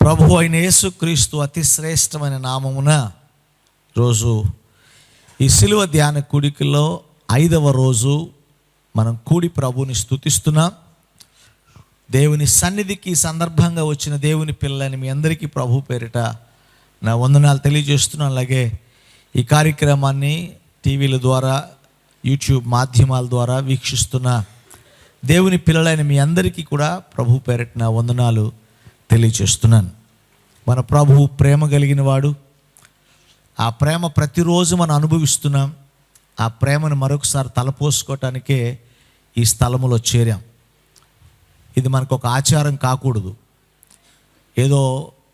ప్రభువు అయిన యేసుక్రీస్తు అతి శ్రేష్టమైన నామమున రోజు ఈ శిలువ ధ్యాన కూడికలో 5వ రోజు మనం కూడి ప్రభువుని స్తుతిస్తున్నాం. దేవుని సన్నిధికి సందర్భంగా వచ్చిన దేవుని పిల్లని మీ అందరికీ ప్రభు పేరిట నా వందనాలు తెలియజేస్తున్నాను. అలాగే ఈ కార్యక్రమాన్ని టీవీల ద్వారా, యూట్యూబ్ మాధ్యమాల ద్వారా వీక్షిస్తున్న దేవుని పిల్లలైన మీ అందరికీ కూడా ప్రభు పేరిట నా వందనాలు తెలియజేస్తున్నాను. మన ప్రభువు ప్రేమ కలిగిన వాడు. ఆ ప్రేమ ప్రతిరోజు మనం అనుభవిస్తున్నాం. ఆ ప్రేమను మరొకసారి తలపోసుకోవటానికే ఈ స్థలములో చేరాం. ఇది మనకు ఒక ఆచారం కాకూడదు. ఏదో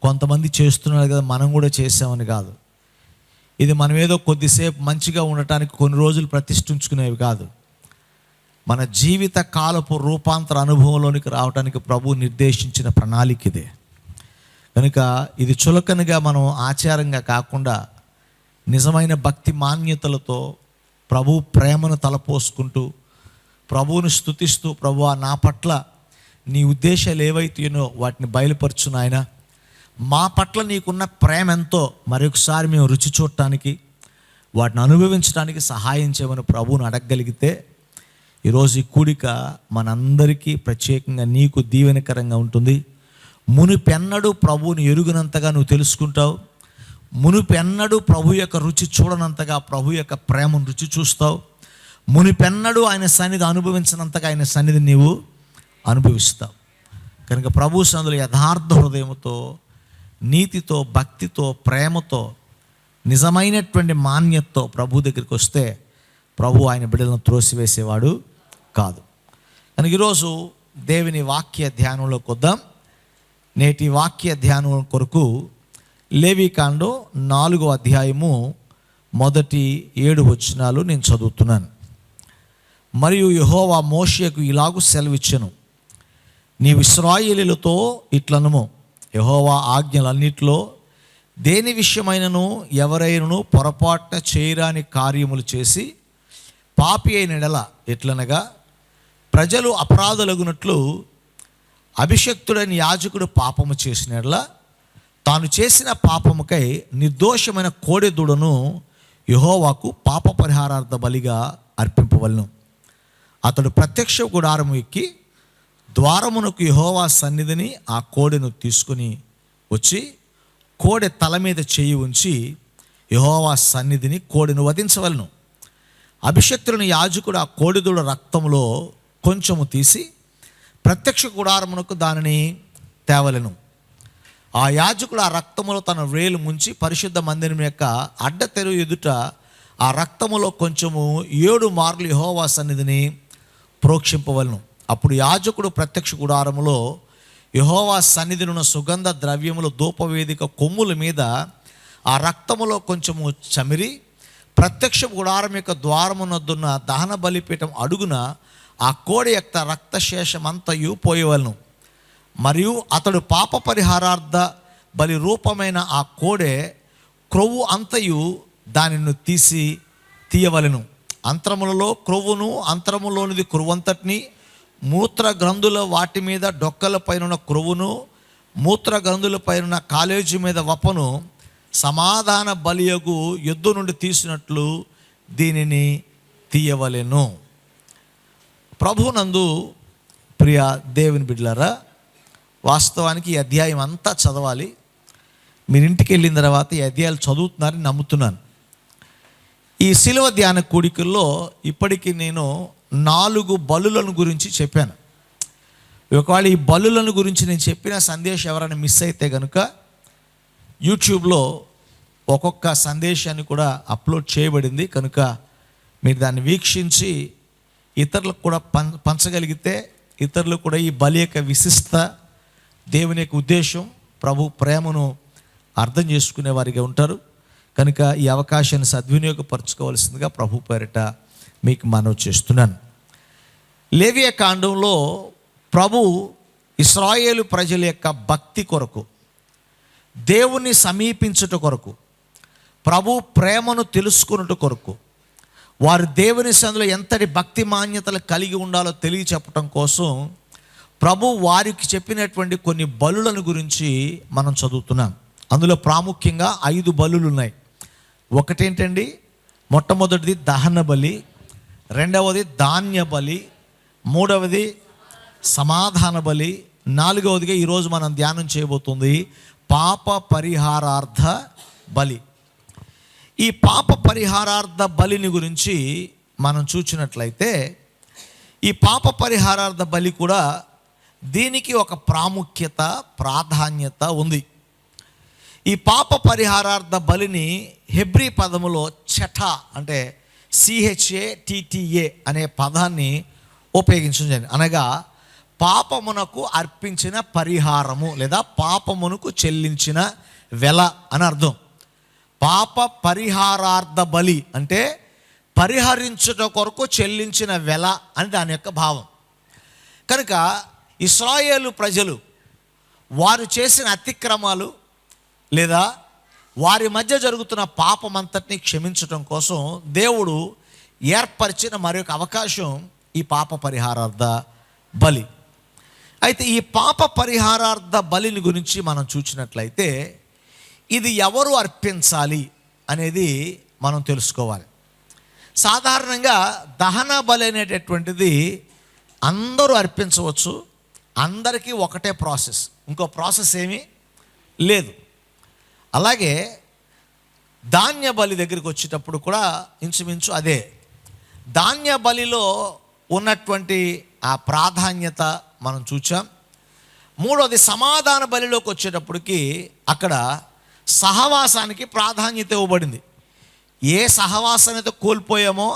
కొంతమంది చేస్తున్నారు కదా మనం కూడా చేసామని కాదు. ఇది మనం ఏదో కొద్దిసేపు మంచిగా ఉండటానికి కొన్ని రోజులు ప్రతిష్ఠించుకునేవి కాదు. మన జీవిత కాలపు రూపాంతర అనుభవంలోనికి రావడానికి ప్రభు నిర్దేశించిన ప్రణాళిక ఇదే. కనుక ఇది చులకనగా మనం ఆచారంగా కాకుండా నిజమైన భక్తి మాన్యతలతో ప్రభు ప్రేమను తలపోసుకుంటూ ప్రభువుని స్తుతిస్తూ, ప్రభువా నా పట్ల నీ ఉద్దేశాలు ఏవైతేనో వాటిని బయలుపరచు నాయనా, మా పట్ల నీకున్న ప్రేమ ఎంతో మరొకసారి మేము రుచి చూడటానికి, వాటిని అనుభవించడానికి సహాయం చేయమని ప్రభువుని అడగగలిగితే ఈరోజు ఈ కూడిక మనందరికీ ప్రత్యేకంగా నీకు దీవెనకరంగా ఉంటుంది. మునుపెన్నడూ ప్రభువుని ఎరుగినంతగా నువ్వు తెలుసుకుంటావు. మునుపెన్నడూ ప్రభు యొక్క రుచి చూడనంతగా ప్రభు యొక్క ప్రేమను రుచి చూస్తావు. మునుపెన్నడూ ఆయన సన్నిధి అనుభవించినంతగా ఆయన సన్నిధి నీవు అనుభవిస్తావు. కనుక ప్రభు సన్నిధిలో యథార్థ హృదయంతో, నీతితో, భక్తితో, ప్రేమతో, నిజమైనటువంటి మాన్యతతో ప్రభు దగ్గరికి వస్తే ప్రభు ఆయన బిడ్డలను త్రోసివేసేవాడు కాదు. కనుక ఈరోజు దేవుని వాక్య ధ్యానంలోకి వద్దాం. నేటి వాక్య ధ్యానం కొరకు లేవీకాండం 4వ అధ్యాయము మొదటి 7 వచనాలు నేను చదువుతున్నాను. మరియు యెహోవా మోషేకు ఇలాగు సెలవిచ్చెను, నీవు ఇశ్రాయేలీయులతో ఇట్లనుము, యెహోవా ఆజ్ఞలన్నిటిలో దేని విషయమైనను ఎవరైనను పొరపాటున చేయరాని కార్యములు చేసి పాపి అయిన ఎడల ఎట్లనగా ప్రజలు అపరాధులగునట్లు అభిషక్తుడైన యాజకుడు పాపము చేసిన ఎడల తాను చేసిన పాపముకై నిర్దోషమైన కోడెదూడను యెహోవాకు పాప పరిహారార్థ బలిగా అర్పింపవలను. అతడు ప్రత్యక్ష గుడారము ఎక్కి ద్వారమునకు యెహోవా సన్నిధిని ఆ కోడెను తీసుకుని వచ్చి కోడె తల మీద చేయి ఉంచి యెహోవా సన్నిధిని కోడెను వధించవలను. అభిషక్తుని యాజకుడు ఆ కోడెదూడ రక్తంలో కొంచెము తీసి ప్రత్యక్ష గుడారమునకు దానిని తేవలెను. ఆ యాజకుడు ఆ రక్తములో తన వేలు ముంచి పరిశుద్ధ మందిరం యొక్క అడ్డతెరు ఎదుట ఆ రక్తములో కొంచెము 7 మార్లు యెహోవా సన్నిధిని ప్రోక్షింపవలను. అప్పుడు యాజకుడు ప్రత్యక్ష గుడారములో యెహోవా సన్నిధిని ఉన్న సుగంధ ద్రవ్యములు ధూపవేదిక కొమ్ముల మీద ఆ రక్తములో కొంచెము చమిరి ప్రత్యక్ష గుడారం యొక్క ద్వారమునొద్దున్న దహన బలిపీఠం అడుగున ఆ కోడి యొక్క రక్తశేషమంతయు పోయవలను. మరియు అతడు పాప పరిహారార్థ బలి రూపమైన ఆ కోడె క్రొవ్వు అంతయు దానిని తీయవలెను. అంతరములలో క్రొవ్వును, అంతరములోనిది క్రొవ్వంతటిని, మూత్ర గ్రంథుల వాటి మీద డొక్కల పైన క్రొవ్వును, మూత్ర గ్రంథుల పైన కాలేజీ మీద వపను సమాధాన బలియగు ఎద్దు నుండి తీసినట్లు దీనిని తీయవలెను. ప్రభునందు ప్రియ దేవుని బిడ్డలారా, వాస్తవానికి ఈ అధ్యాయం అంతా చదవాలి. మీరు ఇంటికి వెళ్ళిన తర్వాత ఈ అధ్యాయాలు చదువుతున్నారని నమ్ముతున్నాను. ఈ శిలువ ధ్యాన కూడికల్లో ఇప్పటికీ నేను 4 బలులను గురించి చెప్పాను. ఒకవేళ ఈ బలులను గురించి నేను చెప్పిన సందేశం ఎవరైనా మిస్ అయితే కనుక యూట్యూబ్లో ఒక్కొక్క సందేశాన్ని కూడా అప్లోడ్ చేయబడింది. కనుక మీరు దాన్ని వీక్షించి ఇతరులకు కూడా పంచగలిగితే ఇతరులు కూడా ఈ బలి యొక్క విశిష్ట, దేవుని యొక్క ఉద్దేశం, ప్రభు ప్రేమను అర్థం చేసుకునే వారిగా ఉంటారు. కనుక ఈ అవకాశాన్ని సద్వినియోగపరచుకోవాల్సిందిగా ప్రభు పేరిట మీకు మనవి చేస్తున్నాను. లేవియ కాండంలో ప్రభు ఇశ్రాయేలు ప్రజల యొక్క భక్తి కొరకు, దేవుణ్ణి సమీపించుట కొరకు, ప్రభు ప్రేమను తెలుసుకున్నట కొరకు, వారు దేవుని సన్నిధిలో ఎంతటి భక్తి మాన్యతలు కలిగి ఉండాలో తెలియచెప్పటం కోసం ప్రభు వారికి చెప్పినటువంటి కొన్ని బలులను గురించి మనం చదువుతున్నాం. అందులో ప్రాముఖ్యంగా 5 బలులు ఉన్నాయి. ఒకటేంటండి, మొట్టమొదటిది దహన బలి, రెండవది ధాన్య బలి, మూడవది సమాధాన బలి, నాలుగవదిగా ఈరోజు మనం ధ్యానం చేయబోతుంది పాప పరిహారార్థ బలి. ఈ పాప పరిహారార్థ బలిని గురించి మనం చూసినట్లయితే, ఈ పాప పరిహారార్థ బలి కూడా దీనికి ఒక ప్రాముఖ్యత, ప్రాధాన్యత ఉంది. ఈ పాప పరిహారార్థ బలిని హెబ్రీ పదములో చెఠా అంటే CHATTA అనే పదాన్ని ఉపయోగించండి. అనగా పాపమునకు అర్పించిన పరిహారము లేదా పాపమునకు చెల్లించిన వెల అని అర్థం. పాప పరిహారార్థ బలి అంటే పరిహరించుట కొరకు చెల్లించిన వెల అని దాని యొక్క భావం. కనుక ఇశ్రాయేలు ప్రజలు వారు చేసిన అతిక్రమాలు లేదా వారి మధ్య జరుగుతున్న పాపమంతటిని క్షమించటం కోసం దేవుడు ఏర్పరిచిన మరొక అవకాశం ఈ పాప పరిహారార్థ బలి. అయితే ఈ పాప పరిహారార్థ బలిని గురించి మనం చూసినట్లయితే ఇది ఎవరు అర్పించాలి అనేది మనం తెలుసుకోవాలి. సాధారణంగా దహన బలి అనేటటువంటిది అందరూ అర్పించవచ్చు, అందరికీ ఒకటే ప్రాసెస్, ఇంకో ప్రాసెస్ ఏమీ లేదు. అలాగే ధాన్య బలి దగ్గరికి వచ్చేటప్పుడు కూడా ఇంచుమించు అదే. ధాన్య బలిలో ఉన్నటువంటి ఆ ప్రాధాన్యత మనం చూచాం. మూడోది సమాధాన బలిలోకి వచ్చేటప్పటికి అక్కడ సహవాసానికి ప్రాధాన్యత ఇవ్వబడింది. ఏ సహవాసాన్ని కోల్పోయామో,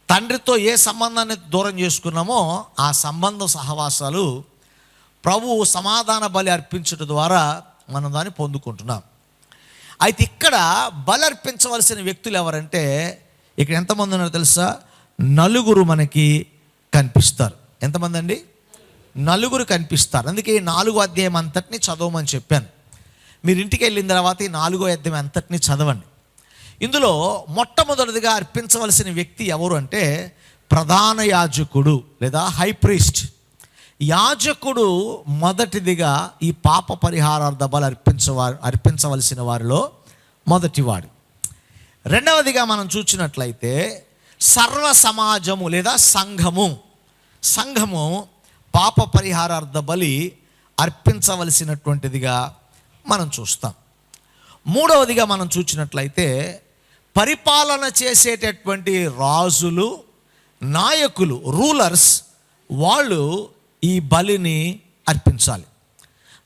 తండ్రితో ఏ సంబంధాన్ని దూరం చేసుకున్నామో ఆ సంబంధ సహవాసాలు ప్రభువు సమాధాన బలి అర్పించడం ద్వారా మనం దాన్ని పొందుకుంటున్నాం. అయితే ఇక్కడ బలి అర్పించవలసిన వ్యక్తులు ఎవరంటే, ఇక్కడ ఎంతమంది ఉన్నారో తెలుసా? 4 మనకి కనిపిస్తారు. ఎంతమంది అండి? 4 కనిపిస్తారు. అందుకే ఈ 4వ అధ్యాయం అంతటిని చదవమని చెప్పాను. మీరు ఇంటికి వెళ్ళిన తర్వాత ఈ 4వ అధ్యాయం అంతటిని చదవండి. ఇందులో మొట్టమొదటిగా అర్పించవలసిన వ్యక్తి ఎవరు అంటే ప్రధాన యాజకుడు లేదా హై ప్రీస్ట్. యాజకుడు మొదటిదిగా ఈ పాప పరిహారార్థ బలి అర్పించవలసిన వారిలో మొదటివాడు. రెండవదిగా మనం చూసినట్లయితే సర్వ సమాజము లేదా సంఘము పాప పరిహారార్థ బలి అర్పించవలసినటువంటిదిగా మనం చూస్తాం. మూడవదిగా మనం చూసినట్లయితే పరిపాలన చేసేటటువంటి రాజులు, నాయకులు, రూలర్స్, వాళ్ళు ఈ బలిని అర్పించాలి.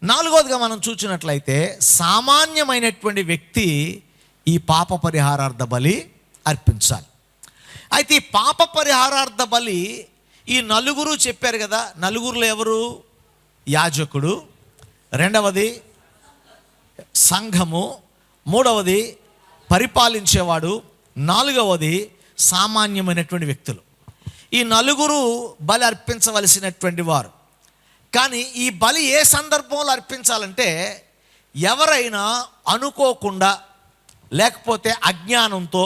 నాలుగవదిగా మనం చూసినట్లయితే సామాన్యమైనటువంటి వ్యక్తి ఈ పాప పరిహారార్థ బలి అర్పించాలి. అయితే ఈ పాప పరిహారార్థ బలి ఈ 4 చెప్పారు కదా. 4లో ఎవరు? యాజకుడు, రెండవది సంఘము, మూడవది పరిపాలించేవాడు, నాలుగవది సామాన్యమైనటువంటి వ్యక్తులు. ఈ 4 బలి అర్పించవలసినటువంటి వారు. కానీ ఈ బలి ఏ సందర్భంలో అర్పించాలంటే ఎవరైనా అనుకోకుండా లేకపోతే అజ్ఞానంతో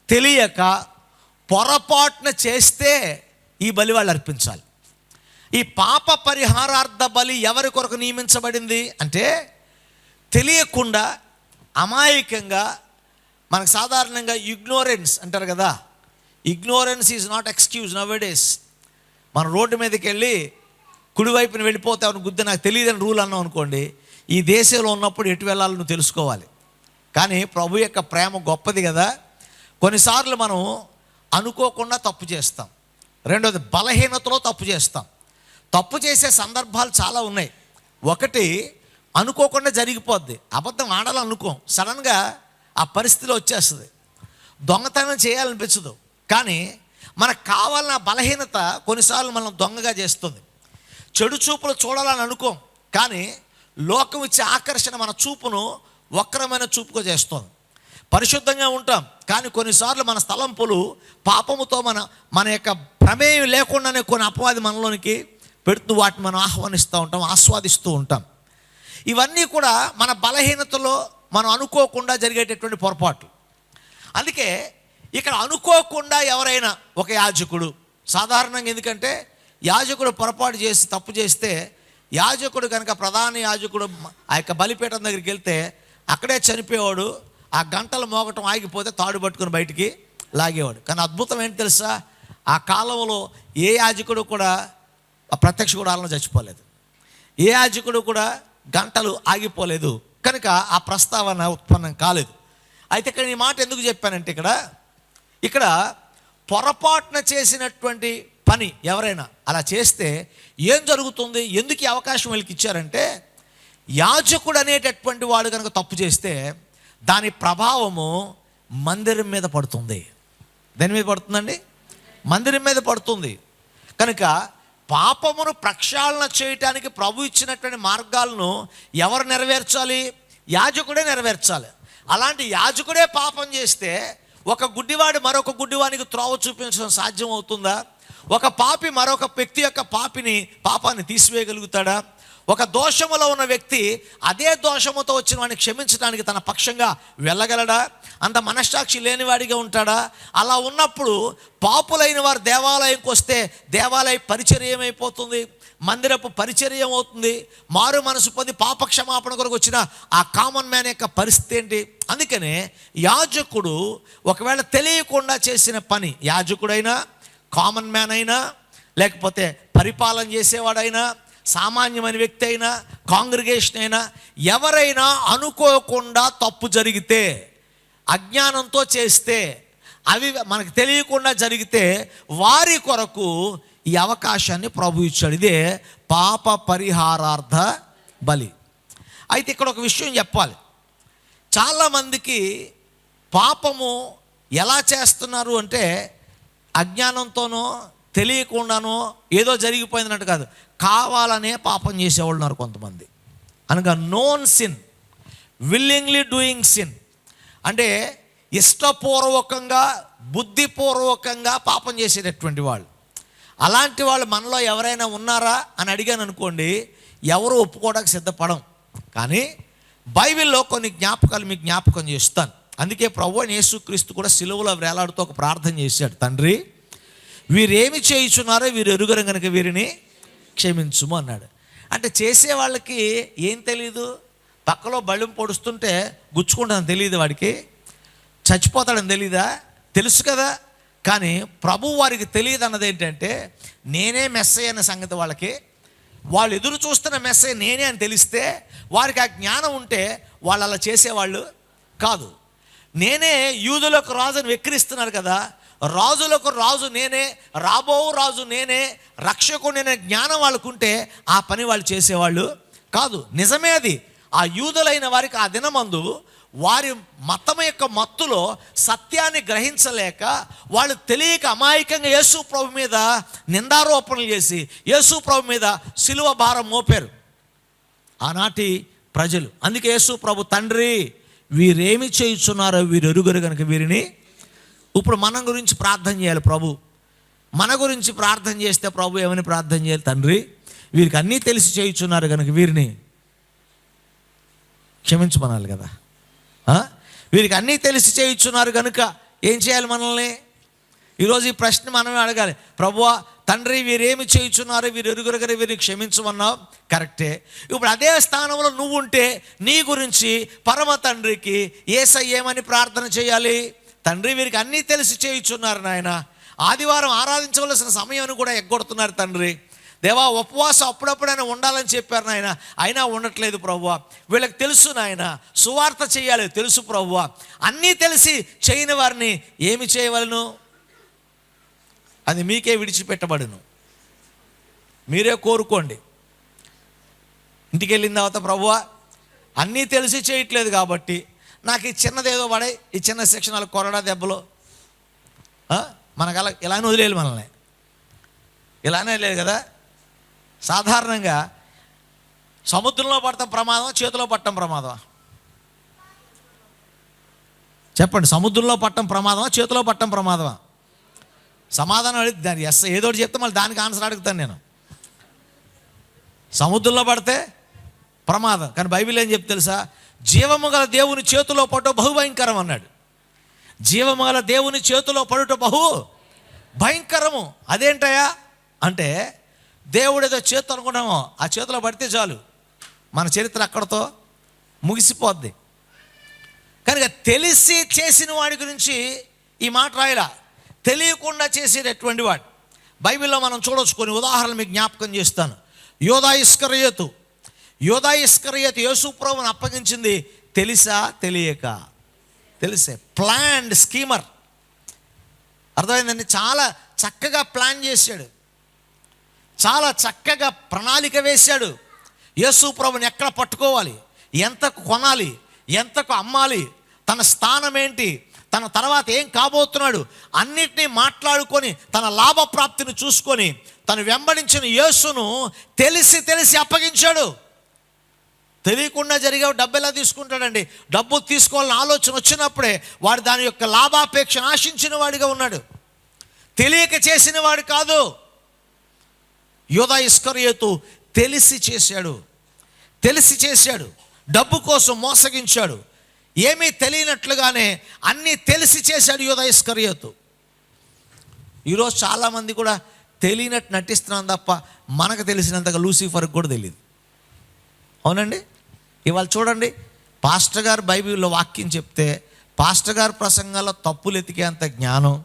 తెలియక పొరపాటున చేస్తే ఈ బలి వాళ్ళు అర్పించాలి. ఈ పాప పరిహారార్థ బలి ఎవరి కొరకు నియమించబడింది అంటే తెలియకుండా, అమాయకంగా, మనకు సాధారణంగా ఇగ్నోరెన్స్ అంటారు కదా. Ignorance is not excuse nowadays. మన రోడ్డు మీదకి వెళ్ళి కుడివైపున వెళ్ళిపోతావు గుద్ద నాకు తెలియదని రూల్ అన్నాం అనుకోండి, ఈ దేశంలో ఉన్నప్పుడు ఎటు వెళ్ళాలో నువ్వు తెలుసుకోవాలి. కానీ ప్రభు యొక్క ప్రేమ గొప్పది కదా. కొన్నిసార్లు మనం అనుకోకుండా తప్పు చేస్తాం. రెండోది బలహీనతలో తప్పు చేస్తాం. తప్పు చేసే సందర్భాలు చాలా ఉన్నాయి. ఒకటి అనుకోకుండా జరిగిపోద్ది. అబద్ధం ఆడాలనుకోం, సడన్గా ఆ పరిస్థితిలో వచ్చేస్తుంది. దొంగతనం చేయాలనిపించదు, కానీ మనకు కావాలన్న బలహీనత కొన్నిసార్లు మనం దొంగగా చేస్తుంది. చెడు చూపులు చూడాలని అనుకోం, కానీ లోకం ఇచ్చే ఆకర్షణ మన చూపును వక్రమైన చూపుగా చేస్తుంది. పరిశుద్ధంగా ఉంటాం, కానీ కొన్నిసార్లు మన తలంపులు పాపముతో మన యొక్క ప్రమేయం లేకుండానే కొన్ని అపవాది మనలోనికి పెడుతూ వాటిని మనం ఆహ్వానిస్తూ ఉంటాం, ఆస్వాదిస్తూ ఉంటాం. ఇవన్నీ కూడా మన బలహీనతలో మనం అనుకోకుండా జరిగేటటువంటి పొరపాట్లు. అందుకే ఇక్కడ అనుకోకుండా ఎవరైనా ఒక యాజకుడు, సాధారణంగా ఎందుకంటే యాజకుడు పొరపాటు చేసి తప్పు చేస్తే యాజకుడు కనుక ప్రధాన యాజకుడు ఆ యొక్క బలిపీఠం దగ్గరికి వెళ్తే అక్కడే చనిపోయేవాడు. ఆ గంటలు మోగటం ఆగిపోతే తాడు పట్టుకుని బయటికి లాగేవాడు. కానీ అద్భుతం ఏంటి తెలుసా, ఆ కాలంలో ఏ యాజకుడు కూడా ప్రత్యక్ష గుడారంలో చచ్చిపోలేదు, ఏ యాజకుడు కూడా గంటలు ఆగిపోలేదు. కనుక ఆ ప్రస్తావన ఉత్పన్నం కాలేదు. అయితే ఇక్కడ ఈ మాట ఎందుకు చెప్పానంటే ఇక్కడ పొరపాటున చేసినటువంటి పని ఎవరైనా అలా చేస్తే ఏం జరుగుతుంది, ఎందుకు ఈ అవకాశం వీళ్ళకి ఇచ్చారంటే, యాజకుడు అనేటటువంటి వాడు కనుక తప్పు చేస్తే దాని ప్రభావము మందిరం మీద పడుతుంది. దేని మీద పడుతుందండి? మందిరం మీద పడుతుంది. కనుక పాపమును ప్రక్షాళన చేయటానికి ప్రభు ఇచ్చినటువంటి మార్గాలను ఎవరు నెరవేర్చాలి? యాజకుడే నెరవేర్చాలి. అలాంటి యాజకుడే పాపం చేస్తే ఒక గుడ్డివాడు మరొక గుడ్డివానికి త్రోవ చూపించడం సాధ్యం అవుతుందా? ఒక పాపి మరొక వ్యక్తి యొక్క పాపాన్ని తీసివేయగలుగుతాడా? ఒక దోషములో ఉన్న వ్యక్తి అదే దోషముతో వచ్చిన వాడిని క్షమించడానికి తన పక్షంగా వెళ్ళగలడా? అంత మనస్సాక్షి లేనివాడిగా ఉంటాడా? అలా ఉన్నప్పుడు పాపులైన వారు దేవాలయంకి వస్తే దేవాలయ పరిచర్య ఏమైపోతుంది? మందిరపు పరిచర్య అవుతుంది. మారు మనసు పొంది పాప క్షమాపణ కొరకు వచ్చిన ఆ కామన్ మ్యాన్ యొక్క పరిస్థితి ఏంటి? అందుకనే యాజకుడు ఒకవేళ తెలియకుండా చేసిన పని, యాజకుడైనా కామన్ మ్యాన్ అయినా లేకపోతే పరిపాలన చేసేవాడైనా సామాన్యమైన వ్యక్తి అయినా కాంగ్రిగేషన్ అయినా ఎవరైనా అనుకోకుండా తప్పు జరిగితే, అజ్ఞానంతో చేస్తే, అవి మనకు తెలియకుండా జరిగితే వారి కొరకు ఈ అవకాశాన్ని ప్రభు ఇచ్చాడు. ఇదే పాప పరిహారార్థ బలి. అయితే ఇక్కడ ఒక విషయం చెప్పాలి. చాలామందికి పాపము ఎలా చేస్తున్నారు అంటే అజ్ఞానంతోనో తెలియకుండానో ఏదో జరిగిపోయిందన్నట్టు కాదు, కావాలనే పాపం చేసేవాళ్ళు ఉన్నారు కొంతమంది. అనగా known sin, willingly doing sin, అంటే ఇష్టపూర్వకంగా బుద్ధిపూర్వకంగా పాపం చేసేటటువంటి వాళ్ళు. అలాంటి వాళ్ళు మనలో ఎవరైనా ఉన్నారా అని అడిగాను అనుకోండి, ఎవరు ఒప్పుకోవడానికి సిద్ధపడం. కానీ బైబిల్లో కొన్ని జ్ఞాపకాలు మీకు జ్ఞాపకం చేస్తాను. అందుకే ప్రభువైన యేసుక్రీస్తు కూడా సిలువలో వేలాడుతూ ఒక ప్రార్థన చేశాడు. తండ్రి, వీరేమి చేయుచున్నారో వీరు ఎరుగరు కనుక వీరిని క్షమించుము అన్నాడు. అంటే చేసే వాళ్ళకి ఏం తెలీదు? పక్కలో బళ్ళెం పొడుస్తుంటే గుచ్చుకుంటానని తెలియదు, వాడికి చచ్చిపోతాడని తెలీదా? తెలుసు కదా. కానీ ప్రభు వారికి తెలియదు అన్నది ఏంటంటే, నేనే మెస్సయ్య అనే సంగతి వాళ్ళకి, వాళ్ళు ఎదురు చూస్తున్న మెస్సయ్య నేనే అని తెలిస్తే వారికి ఆ జ్ఞానం ఉంటే వాళ్ళు అలా చేసేవాళ్ళు కాదు. నేనే యూదులకు రాజుని వెక్కిరిస్తున్నారు కదా, రాజులకు రాజు నేనే, రాబో రాజు నేనే, రక్షకుడు నేనే జ్ఞానం వాళ్ళకుంటే ఆ పని వాళ్ళు చేసేవాళ్ళు కాదు. నిజమే అది. ఆ యూదులైన వారికి ఆ దినమందు వారి మతం యొక్క మత్తులో సత్యాన్ని గ్రహించలేక వాళ్ళు తెలియక అమాయకంగా యేసు ప్రభు మీద నిందారోపణలు చేసి యేసు ప్రభు మీద సిలువ భారం మోపారు ఆనాటి ప్రజలు. అందుకే యేసు ప్రభు, తండ్రి వీరేమి చేయుచున్నారో వీరు ఎరుగరు కనుక వీరిని. ఇప్పుడు మన గురించి ప్రార్థన చేయాలి ప్రభు. మన గురించి ప్రార్థన చేస్తే ప్రభు ఏమని ప్రార్థన చేయాలి? తండ్రి వీరికి అన్నీ తెలిసి చేయుచున్నారు కనుక వీరిని క్షమించమనాలి కదా. వీరికి అన్నీ తెలిసి చేయుచున్నారు కనుక ఏం చేయాలి మనల్ని? ఈరోజు ఈ ప్రశ్న మనమే అడగాలి. ప్రభువా, తండ్రి వీరేమి చేయుచున్నారు వీరు ఎరుగరు కనుక వీరిని క్షమించమన్నావు, కరెక్టే. ఇప్పుడు అదే స్థానంలో నువ్వు ఉంటే నీ గురించి పరమ తండ్రికి యేసయ్య ఏమని ప్రార్థన చేయాలి? తండ్రి వీరికి అన్నీ తెలిసి చేయుచున్నారు నాయన, ఆదివారం ఆరాధించవలసిన సమయం కూడా ఎగ్గొడుతున్నారు తండ్రి. దేవా, ఉపవాసం అప్పుడప్పుడైనా ఉండాలని చెప్పారు నాయన, అయినా ఉండట్లేదు ప్రభువా. వీళ్ళకి తెలుసు నాయన, సువార్త చేయాలి తెలుసు ప్రభువా. అన్నీ తెలిసి చేయని వారిని ఏమి చేయవలను? అది మీకే విడిచిపెట్టబడును. మీరే కోరుకోండి. ఇంటికి వెళ్ళిన తర్వాత ప్రభువా అన్నీ తెలిసి చేయట్లేదు కాబట్టి నాకు ఈ చిన్నదేదో పడే, ఈ చిన్న సెక్షనాలు కొరడా దెబ్బలు మనకు అలా ఇలానే వదిలేయాలి మనల్ని. ఇలానే లేదు కదా. సాధారణంగా సముద్రంలో పడటం ప్రమాదం, చేతిలో పట్టడం ప్రమాదమా? చెప్పండి. సముద్రంలో పట్టడం ప్రమాదమా, చేతిలో పట్టడం ప్రమాదమా? సమాధానం అడిగి దాని ఏదో ఒకటి చెప్తే మళ్ళీ దానికి ఆన్సర్ అడుగుతాను నేను. సముద్రంలో పడితే ప్రమాదం. కానీ బైబిల్ ఏం చెప్తే తెలుసా? జీవము గల దేవుని చేతిలో పడటం బహుభయంకరం అన్నాడు. జీవము గల దేవుని చేతిలో పడుట బహు భయంకరము. అదేంటయా అంటే దేవుడు ఏదో చేతి అనుకున్నామో, ఆ చేతిలో పడితే చాలు మన చరిత్ర అక్కడతో ముగిసిపోద్ది. కనుక తెలిసి చేసిన వాడి గురించి ఈ మాట రాయలా, తెలియకుండా చేసేటటువంటి వాడు. బైబిల్లో మనం చూడొచ్చు, కొన్ని ఉదాహరణలు మీకు జ్ఞాపకం చేస్తాను. యోధా ఇస్కరియోతు యేసు ప్రభువును అప్పగించింది తెలిసా తెలియక? తెలిసే. ప్లాన్డ్ స్కీమర్. అర్థమైందండి? చాలా చక్కగా ప్లాన్ చేశాడు, చాలా చక్కగా ప్రణాళిక వేశాడు. యేసు ప్రభుని ఎక్కడ పట్టుకోవాలి, ఎంతకు కొనాలి, ఎంతకు అమ్మాలి, తన స్థానం ఏంటి, తన తర్వాత ఏం కాబోతున్నాడు, అన్నిటినీ మాట్లాడుకొని తన లాభప్రాప్తిని చూసుకొని తను వెంబడించిన యేసును తెలిసి అప్పగించాడు. తెలియకుండా జరిగే డబ్బు ఎలా తీసుకుంటాడండి? డబ్బు తీసుకోవాలని ఆలోచన వచ్చినప్పుడే వాడు దాని యొక్క లాభాపేక్ష ఆశించిన వాడిగా ఉన్నాడు, తెలియక చేసిన వాడు కాదు. యోధా ఇస్కరియోతు తెలిసి చేశాడు, డబ్బు కోసం మోసగించాడు. ఏమీ తెలియనట్లుగానే అన్నీ తెలిసి చేశాడు యోధా ఇస్కరియోతు. ఈరోజు చాలామంది కూడా తెలియనట్టు నటిస్తున్నాం తప్ప మనకు తెలిసినంతగా లూసిఫర్కి కూడా తెలియదు. అవునండి? ఇవాళ చూడండి, పాస్టర్ గారు బైబిల్లో వాక్యం చెప్తే పాస్టర్ గారి ప్రసంగాల్లో తప్పులు ఎతికేంత జ్ఞానం,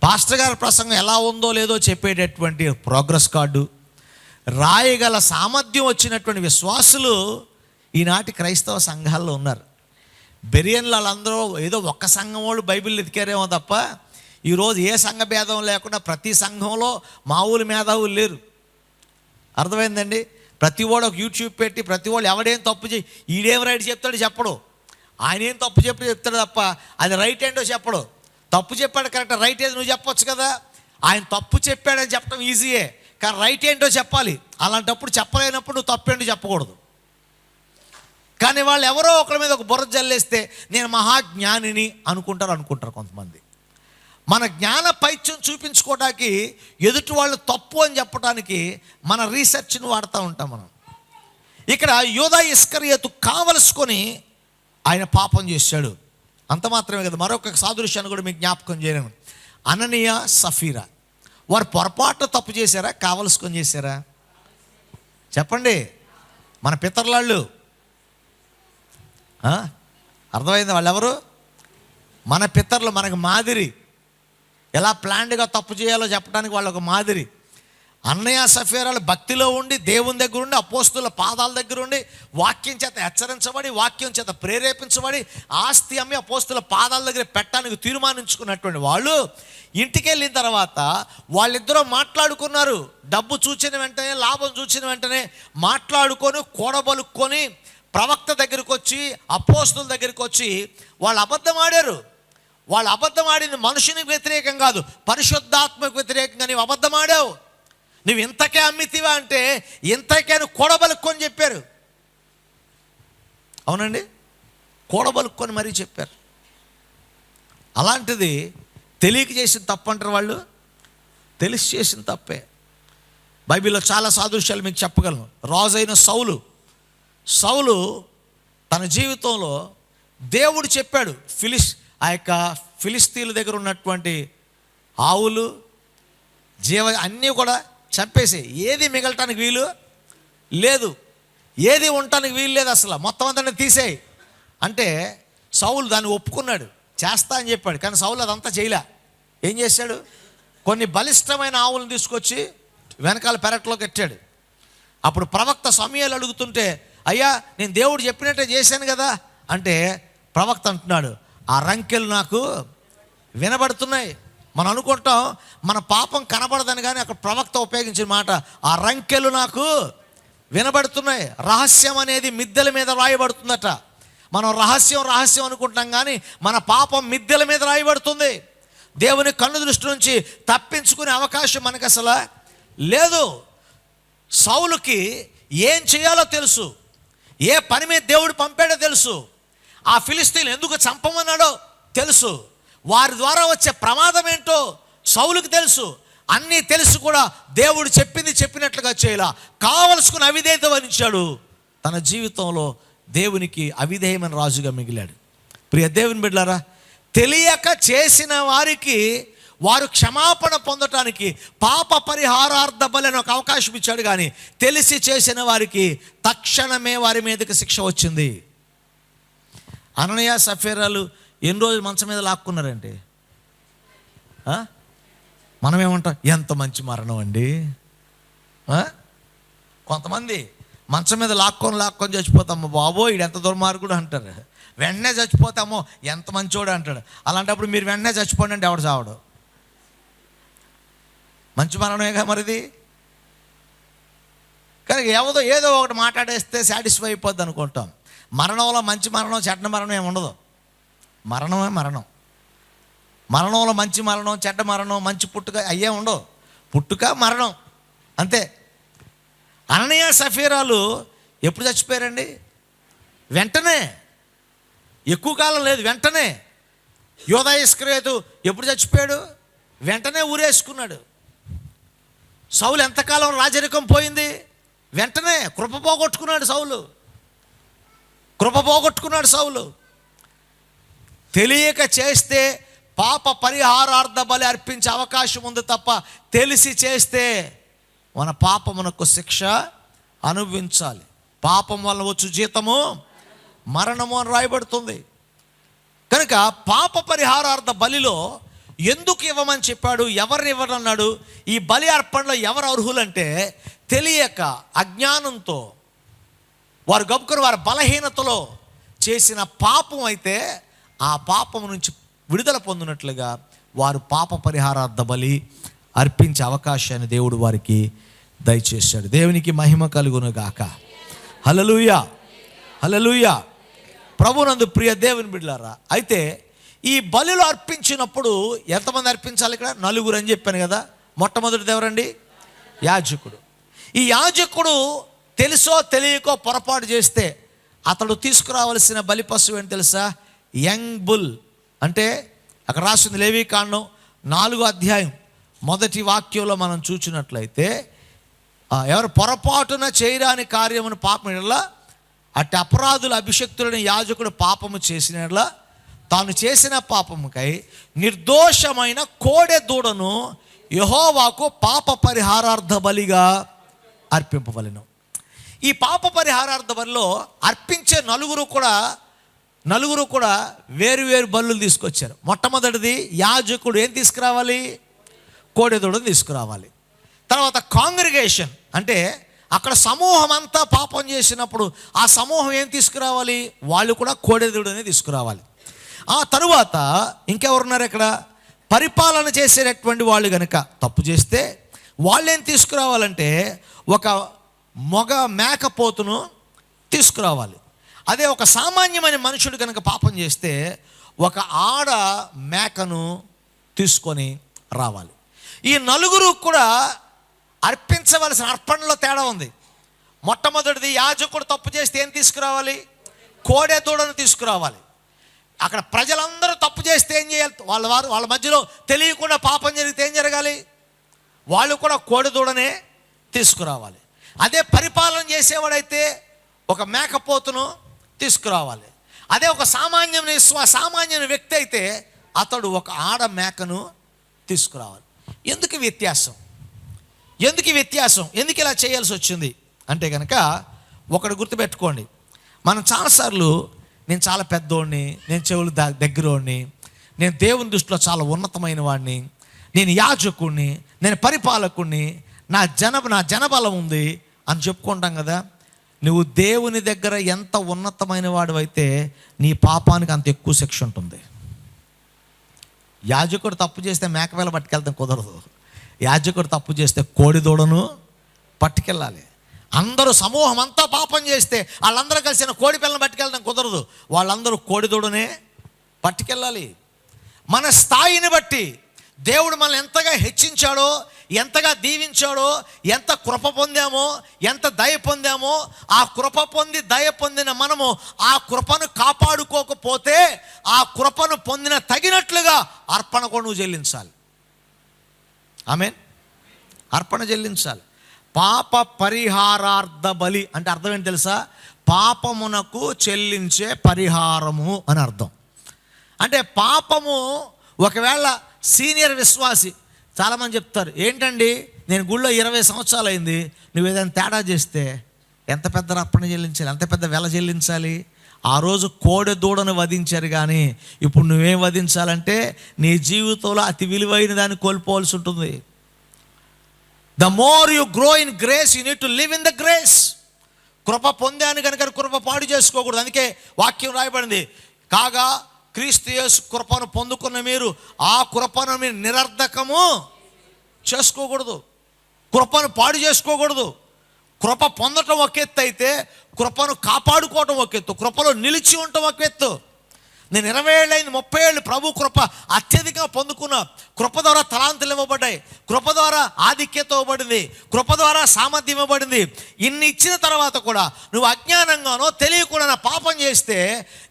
పాస్టర్ గారి ప్రసంగం ఎలా ఉందో లేదో చెప్పేటటువంటి ప్రోగ్రెస్ కార్డు, రాయగల సామర్థ్యం వచ్చినటువంటి విశ్వాసులు ఈనాటి క్రైస్తవ సంఘాల్లో ఉన్నారు. బెరియన్లు వాళ్ళందరూ ఏదో ఒక్క సంఘం వాళ్ళు బైబిల్ ఎతికారేమో తప్ప ఈరోజు ఏ సంఘ భేదం లేకుండా ప్రతి సంఘంలో మామూలు మేధావులు లేరు. అర్థమైందండి? ప్రతి వాడు ఒక యూట్యూబ్ పెట్టి ప్రతి వాడు ఎవడేం తప్పు చేయి, ఈడేం రైట్ చెప్తాడు చెప్పడు, ఆయన ఏం తప్పు చెప్తాడు తప్ప అది రైట్ ఏంటో చెప్పడు. తప్పు చెప్పాడు కరెక్ట్, రైట్ ఏదో నువ్వు చెప్పొచ్చు కదా. ఆయన తప్పు చెప్పాడని చెప్పడం ఈజీయే, కానీ రైట్ ఏంటో చెప్పాలి. అలాంటప్పుడు చెప్పలేనప్పుడు నువ్వు తప్పేంటో చెప్పకూడదు. కానీ వాళ్ళు ఎవరో ఒకరి మీద ఒక బుర్ర జల్లేస్తే నేను మహాజ్ఞానిని అనుకుంటారు కొంతమంది. మన జ్ఞాన పైత్యం చూపించుకోవడానికి ఎదుటి వాళ్ళు తప్పు అని చెప్పడానికి మన రీసెర్చ్ని వాడుతూ ఉంటాం మనం. ఇక్కడ యోధా ఇస్కరియోతు కావలసుకొని ఆయన పాపం చేశాడు. అంత మాత్రమే కదా, మరొక సాదృశ్యాన్ని కూడా మీకు జ్ఞాపకం చేయను. అననీయ సఫీరా వారు పొరపాటు తప్పు చేశారా, కావలసుకొని చేశారా? చెప్పండి. మన పితరులాళ్ళు అర్థమైంది. వాళ్ళు ఎవరు? మన పితరులు, మనకు మాదిరి. ఎలా ప్లాన్డ్గా తప్పు చేయాలో చెప్పడానికి వాళ్ళు ఒక మాదిరి. అన్నయ్య సఫీరాలు భక్తిలో ఉండి, దేవుని దగ్గర ఉండి, అపోస్తుల పాదాల దగ్గర ఉండి, వాక్యం చేత హెచ్చరించబడి, వాక్యం చేత ప్రేరేపించబడి, ఆస్తి అమ్మి అపోస్తుల పాదాల దగ్గర పెట్టడానికి తీర్మానించుకున్నటువంటి వాళ్ళు ఇంటికి వెళ్ళిన తర్వాత వాళ్ళిద్దరూ మాట్లాడుకున్నారు. డబ్బు చూచిన వెంటనే, లాభం చూసిన వెంటనే మాట్లాడుకొని కూడబలుక్కొని ప్రవక్త దగ్గరికి వచ్చి, అపోస్తుల దగ్గరికి వచ్చి వాళ్ళు అబద్ధం ఆడారు. వాళ్ళు అబద్ధం ఆడింది మనుషునికి వ్యతిరేకం కాదు, పరిశుద్ధాత్మకు వ్యతిరేకంగా. నీవు అబద్ధం ఆడావు, నువ్వు ఇంతకే అమ్మితివా అంటే ఇంతకే కూడబలుక్కొని చెప్పారు. అవునండి, కూడబలుక్కొని మరీ చెప్పారు. అలాంటిది తెలియక చేసిన తప్పు అంటారు వాళ్ళు, తెలిసి చేసిన తప్పే. బైబిల్లో చాలా సాదృశ్యాలు మీకు చెప్పగలను. రాజైన సౌలు తన జీవితంలో దేవుడు చెప్పాడు, ఆ యొక్క ఫిలిస్తీన్ల దగ్గర ఉన్నటువంటి ఆవులు అన్నీ కూడా చంపేసి, ఏది మిగలటానికి వీలు లేదు, ఏది ఉండటానికి వీలు లేదు, అసలు మొత్తం అంతా తీసేయి అంటే సౌలు దాన్ని ఒప్పుకున్నాడు, చేస్తా అని చెప్పాడు. కానీ సౌలు అదంతా చేయలే. ఏం చేశాడు? కొన్ని బలిష్టమైన ఆవులను తీసుకొచ్చి వెనకాల పెరట్లోకి ఎట్టాడు. అప్పుడు ప్రవక్త సమూయేలు అడుగుతుంటే, అయ్యా నేను దేవుడు చెప్పినట్టే చేశాను కదా అంటే ప్రవక్త అంటున్నాడు, ఆ రంకెలు నాకు వినబడుతున్నాయి. మనం అనుకుంటాం మన పాపం కనబడదని, కానీ అక్కడ ప్రవక్త ఉపయోగించిన మాట ఆ రంకెలు నాకు వినబడుతున్నాయి. రహస్యం అనేది మిద్దెల మీద రాయబడుతుందట. మనం రహస్యం అనుకుంటాం, కానీ మన పాపం మిద్దెల మీద రాయబడుతుంది. దేవుని కన్ను దృష్టి నుంచి తప్పించుకునే అవకాశం మనకు అసలు లేదు. సౌలుకి ఏం చేయాలో తెలుసు, ఏ పని మీద దేవుడు పంపాడో తెలుసు, ఆ ఫిలిస్తీన్లు ఎందుకు చంపమన్నాడో తెలుసు, వారి ద్వారా వచ్చే ప్రమాదం ఏంటో సౌలుకి తెలుసు. అన్నీ తెలుసు కూడా దేవుడు చెప్పింది చెప్పినట్లుగా చేయాల, కావలసుకుని అవిధేయత వహించాడు. తన జీవితంలో దేవునికి అవిధేయమైన రాజుగా మిగిలాడు. ప్రియ దేవుని బిడ్డలారా, తెలియక చేసిన వారికి వారు క్షమాపణ పొందటానికి పాప పరిహారార్థ బలి అని ఒక అవకాశం ఇచ్చాడు. కానీ తెలిసి చేసిన వారికి తక్షణమే వారి మీదకి శిక్ష వచ్చింది. అననీయ సఫీరాలు ఎన్ని రోజులు మంచం మీద లాక్కున్నారంటే మనమేమంటాం, ఎంత మంచి మరణం అండి. కొంతమంది మంచం మీద లాక్కొని చచ్చిపోతాము, బాబో ఈడు ఎంత దుర్మార్గుడు అంటారు. వెంటనే చచ్చిపోతామో ఎంత మంచోడు అంటాడు. అలాంటప్పుడు మీరు వెంటనే చచ్చిపోండి అంటే ఎవడు చావడు. మంచి మరణమేగా మరిది. కానీ ఏదో ఒకటి మాట్లాడేస్తే సాటిస్ఫై అయిపోద్ది అనుకుంటాం. మరణంలో మంచి మరణం చెడ్డ మరణం ఏమి ఉండదు. మరణమే మరణం. మరణంలో మంచి మరణం చెడ్డ మరణం మంచి పుట్టుక అయ్యే ఉండవు. పుట్టుక మరణం అంతే. అననీయ సఫీరాలు ఎప్పుడు చచ్చిపోయారండి? వెంటనే. ఎక్కువ కాలం లేదు, వెంటనే. యోధా ఇస్కరియోతు ఎప్పుడు చచ్చిపోయాడు? వెంటనే ఊరేసుకున్నాడు. సౌలు ఎంతకాలం రాజరికం పోయింది? వెంటనే. కృప పోగొట్టుకున్నాడు సౌలు. తెలియక చేస్తే పాప పరిహారార్థ బలి అర్పించే అవకాశం ఉంది తప్ప తెలిసి చేస్తే మన పాపమునకు శిక్ష అనుభవించాలి. పాపం వల్ల వచ్చు జీతము మరణము అని రాయబడుతుంది. కనుక పాప పరిహారార్థ బలిలో ఎందుకు ఇవ్వమని చెప్పాడు, ఎవరిని ఇవ్వనన్నాడు? ఈ బలి అర్పణలో ఎవరు అర్హులంటే తెలియక అజ్ఞానంతో వారు గబుకుని వారి బలహీనతలో చేసిన పాపం అయితే ఆ పాపం నుంచి విడుదల పొందినట్లుగా వారు పాప పరిహారార్థ బలి అర్పించే అవకాశాన్ని దేవుడు వారికి దయచేశాడు. దేవునికి మహిమ కలుగును గాక. హల్లెలూయా, హల్లెలూయా. ప్రభునందు ప్రియ దేవుని బిడ్డలారా, అయితే ఈ బలిలో అర్పించినప్పుడు ఎంతమంది అర్పించాలి? ఇక్కడ నలుగురు అని చెప్పాను కదా. మొట్టమొదటిది ఎవరండి? యాజకుడు. ఈ యాజకుడు తెలుసో తెలియకో పొరపాటు చేస్తే అతడు తీసుకురావలసిన బలి పశువు ఏంటి తెలుసా? Young bull. అంటే అక్కడ రాసింది లేవీకాండం 4వ అధ్యాయం 1వ వాక్యంలో మనం చూసినట్లయితే, ఎవరు పొరపాటున చేయరాని కార్యమును పాపం అట్టి అపరాధుల అభిషక్తులని యాజకుడు పాపము చేసిన తాను చేసిన పాపముకై నిర్దోషమైన కోడె దూడను యెహోవాకు పాప పరిహారార్థ బలిగా అర్పింపవలెను. ఈ పాప పరిహారార్థ బలిలో అర్పించే నలుగురు కూడా వేరు వేరు బలులు తీసుకొచ్చారు. మొట్టమొదటిది యాజకుడు ఏం తీసుకురావాలి? కోడెదూడను తీసుకురావాలి. తర్వాత కాంగ్రిగేషన్ అంటే అక్కడ సమూహం అంతా పాపం చేసినప్పుడు ఆ సమూహం ఏం తీసుకురావాలి? వాళ్ళు కూడా కోడెదూడనే తీసుకురావాలి. ఆ తరువాత ఇంకెవరున్నారు ఇక్కడ? పరిపాలన చేసేటటువంటి వాళ్ళు కనుక తప్పు చేస్తే వాళ్ళు ఏం తీసుకురావాలంటే ఒక మగ మేకపోతును తీసుకురావాలి. అదే ఒక సామాన్యమైన మనుషుడు కనుక పాపం చేస్తే ఒక ఆడ మేకను తీసుకొని రావాలి. ఈ నలుగురు కూడా అర్పించవలసిన అర్పణలో తేడా ఉంది. మొట్టమొదటిది యాజకుడు తప్పు చేస్తే ఏం తీసుకురావాలి? కోడె దూడను తీసుకురావాలి. అక్కడ ప్రజలందరూ తప్పు చేస్తే ఏం చేయాలి? వాళ్ళ మధ్యలో తెలియకుండా పాపం జరిగితే ఏం జరగాలి? వాళ్ళు కూడా కోడె దూడనే తీసుకురావాలి. అదే పరిపాలన చేసేవాడైతే ఒక మేకపోతును తీసుకురావాలి. అదే ఒక సామాన్యమైన వ్యక్తి అయితే అతడు ఒక ఆడ మేకను తీసుకురావాలి. ఎందుకు వ్యత్యాసం? ఎందుకు ఇలా చేయాల్సి వచ్చింది అంటే కనుక ఒకటి గుర్తుపెట్టుకోండి. మనం చాలాసార్లు నేను చాలా పెద్దోడిని, నేను చెవులు దగ్గరోడిని, నేను దేవుని దృష్టిలో చాలా ఉన్నతమైన వాడిని, నేను యాజకుడిని, నేను పరిపాలకుడిని, నా జనబలం ఉంది అని చెప్పుకుంటాం కదా. నువ్వు దేవుని దగ్గర ఎంత ఉన్నతమైన వాడు అయితే నీ పాపానికి అంత ఎక్కువ శిక్ష ఉంటుంది. యాజకుడు తప్పు చేస్తే మేకవేళ పట్టుకెళ్తాం కుదరదు. యాజకుడు తప్పు చేస్తే కోడిదూడను పట్టుకెళ్ళాలి. అందరూ సమూహం అంతా పాపం చేస్తే వాళ్ళందరూ కలిసిన కోడి పిల్లని పట్టుకెళ్ళడం కుదరదు. వాళ్ళందరూ కోడిదూడనే పట్టుకెళ్ళాలి. మన స్థాయిని బట్టి దేవుడు మనల్ని ఎంతగా హెచ్చించాడో, ఎంతగా దీవించాడో, ఎంత కృప పొందామో, ఎంత దయ పొందామో, ఆ కృప పొంది దయ పొందిన మనము ఆ కృపను కాపాడుకోకపోతే ఆ కృపను పొందిన తగినట్లుగా అర్పణ కూడా నువ్వు చెల్లించాలి. ఆమేన్. అర్పణ చెల్లించాలి. పాప పరిహారార్థ బలి అంటే అర్థం ఏంటి తెలుసా? పాపమునకు చెల్లించే పరిహారము అని అర్థం. అంటే పాపము ఒకవేళ సీనియర్ విశ్వాసి. చాలామంది చెప్తారు, ఏంటండి నేను గుళ్ళో 20 సంవత్సరాలు అయింది, నువ్వు ఏదైనా తేడా చేస్తే ఎంత పెద్ద అర్పణ చెల్లించాలి, ఎంత పెద్ద వెల చెల్లించాలి. ఆ రోజు కోడె దూడను వధించారు, కానీ ఇప్పుడు నువ్వేం వధించాలంటే నీ జీవితంలో అతి విలువైన దాన్ని కోల్పోవాల్సి ఉంటుంది. The more you grow in grace, you need to live in the grace. కృప పొందాను కనుక కృప పాడు చేసుకోకూడదు. అందుకే వాక్యం రాయబడింది, కాగా క్రీస్తు యేసు కృపను పొందుకున్న మీరు ఆ కృపను మీరు నిరర్ధకము చేసుకోకూడదు, కృపను పాడు చేసుకోకూడదు. కృప పొందటం ఒక ఎత్తు అయితే కృపను కాపాడుకోవటం ఒక ఎత్తు, కృపలో నిలిచి ఉండటం ఒక ఎత్తు. నేను 20 ఏళ్ళు అయింది, 30 ఏళ్ళు ప్రభు కృప అత్యధికంగా పొందుకున్నా. కృప ద్వారా తలాంతులు ఇవ్వబడ్డాయి, కృప ద్వారా ఆధిక్యత ఇవ్వబడింది, కృప ద్వారా సామర్థ్యం ఇవ్వబడింది. ఇన్ని ఇచ్చిన తర్వాత కూడా నువ్వు అజ్ఞానంగానో తెలియకుండా పాపం చేస్తే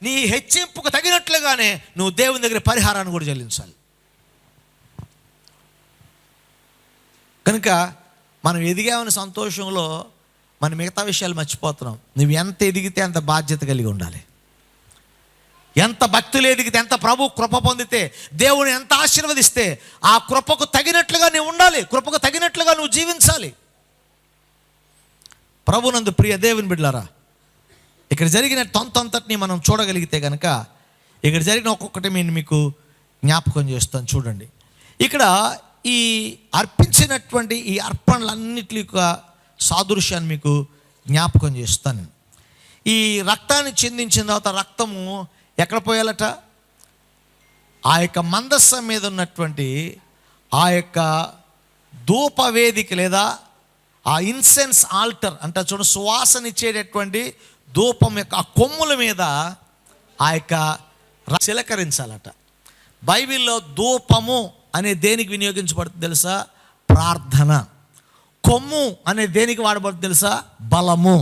నీ హెచ్చింపుకు తగినట్లుగానే నువ్వు దేవుని దగ్గర పరిహారాన్ని కూడా చెల్లించాలి. కనుక మనం ఎదిగామని సంతోషంలో మనం మిగతా విషయాలు మర్చిపోతున్నాం. నువ్వు ఎంత ఎదిగితే అంత బాధ్యత కలిగి ఉండాలి. ఎంత భక్తులు ఎదిగితే, ఎంత ప్రభు కృప పొందితే, దేవుని ఎంత ఆశీర్వదిస్తే ఆ కృపకు తగినట్లుగా నువ్వు ఉండాలి, కృపకు తగినట్లుగా నువ్వు జీవించాలి. ప్రభునందు ప్రియ దేవుని బిడ్డలారా, ఇక్కడ జరిగిన తొంతంతటిని మనం చూడగలిగితే కనుక ఇక్కడ జరిగిన ఒక్కొక్కటి నేను మీకు జ్ఞాపకం చేస్తాను. చూడండి, ఇక్కడ ఈ అర్పించినటువంటి ఈ అర్పణలన్నిటి యొక్క సాదృశ్యాన్ని మీకు జ్ఞాపకం చేస్తాను. ఈ రక్తాన్ని చిందించిన తర్వాత రక్తము ఎక్కడ పోయాలట? ఆ యొక్క మందస్సం మీద ఉన్నటువంటి ఆ యొక్క ధూపవేదిక లేదా ఆ ఇన్సెన్స్ ఆల్టర్ అంటే చూడ సువాసన ఇచ్చేటటువంటి ధూపం యొక్క ఆ కొమ్ముల మీద ఆ యొక్క చిలకరించాలట. బైబిల్లో ధూపము అనే దేనికి వినియోగించబడుతుంది తెలుసా? ప్రార్థన. కొమ్ము అనే దేనికి వాడబడుతుంది తెలుసా? బలము.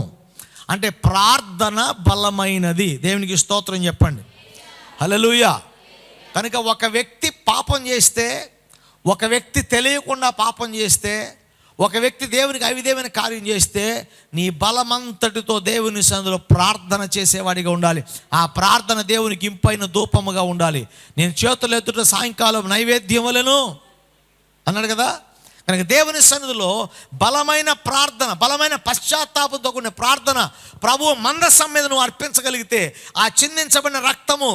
అంటే ప్రార్థన బలమైనది. దేవునికి స్తోత్రం చెప్పండి, హల్లెలూయా. కనుక ఒక వ్యక్తి పాపం చేస్తే, ఒక వ్యక్తి తెలియకుండా పాపం చేస్తే, ఒక వ్యక్తి దేవునికి అవిధేయమైన కార్యం చేస్తే నీ బలమంతటితో దేవుని సన్నిధిలో ప్రార్థన చేసేవాడిగా ఉండాలి. ఆ ప్రార్థన దేవునికి ఇంపైన ధూపముగా ఉండాలి. నేను చేతులు ఎత్తుట సాయంకాలం నైవేద్యం వలెను అన్నాడు కదా. కనుక దేవుని సన్నిధిలో బలమైన ప్రార్థన, బలమైన పశ్చాత్తాపంతో కూడిన ప్రార్థన ప్రభువు మందసం మీద నువ్వు అర్పించగలిగితే ఆ చిందించబడిన రక్తము